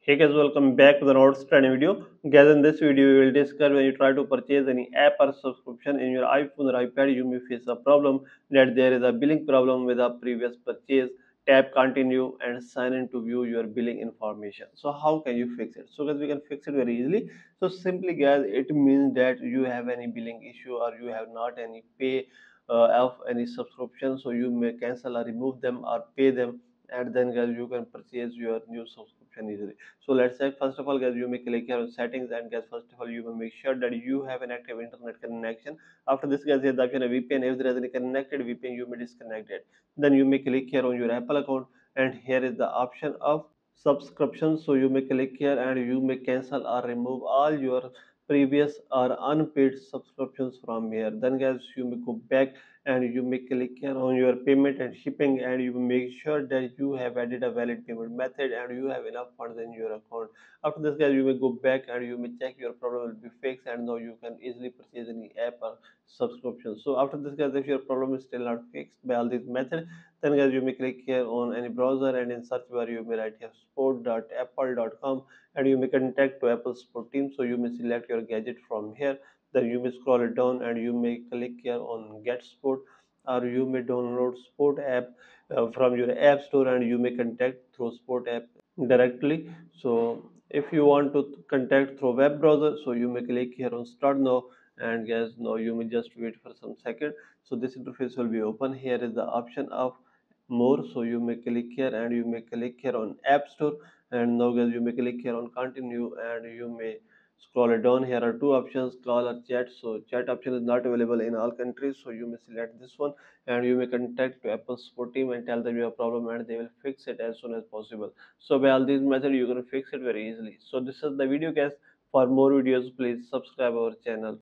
Hey guys, welcome back to the Notes training video. Guys, in this video, we will discuss when you try to purchase any app or subscription in your iPhone or iPad, you may face a problem that there is a billing problem with a previous purchase. Tap continue and sign in to view your billing information. So how can you fix it? So guys, we can fix it very easily. So simply guys, it means that you have any billing issue or you have not any pay of any subscription. So you may cancel or remove them or pay them, and then guys you can purchase your new subscription easily. So let's say first of all guys you may click here on settings, and guys first of all you will make sure that you have an active internet connection. After this guys here's the option of VPN. If there is any connected VPN you may disconnect it. Then you may click here on your Apple account, and here is the option of subscription. So you may click here and you may cancel or remove all your previous or unpaid subscriptions from here. Then guys you may go back and you may click here on your payment and shipping, and you make sure that you have added a valid payment method and you have enough funds in your account. After this guys you may go back and you may check your problem will be fixed, and now you can easily purchase any app or subscription. So after this guys, if your problem is still not fixed by all these methods, then guys you may click here on any browser, and in search bar you may write here support.apple.com, and you may contact to Apple support team. So you may select your gadget from here. Then you may scroll it down and you may click here on get support, or you may download support app from your app store, and you may contact through support app directly. So if you want to contact through web browser, so you may click here on start now, and guys now you may just wait for some second. So this interface will be open. Here is the option of more, so you may click here and you may click here on app store, and now guys you may click here on continue, and you may scroll it down. Here are two options, call or chat. So chat option is not available in all countries, so you may select this one, and you may contact to Apple support team and tell them your problem, and they will fix it as soon as possible. So by all these methods you can fix it very easily. So this is the video guys. For more videos please subscribe our channel.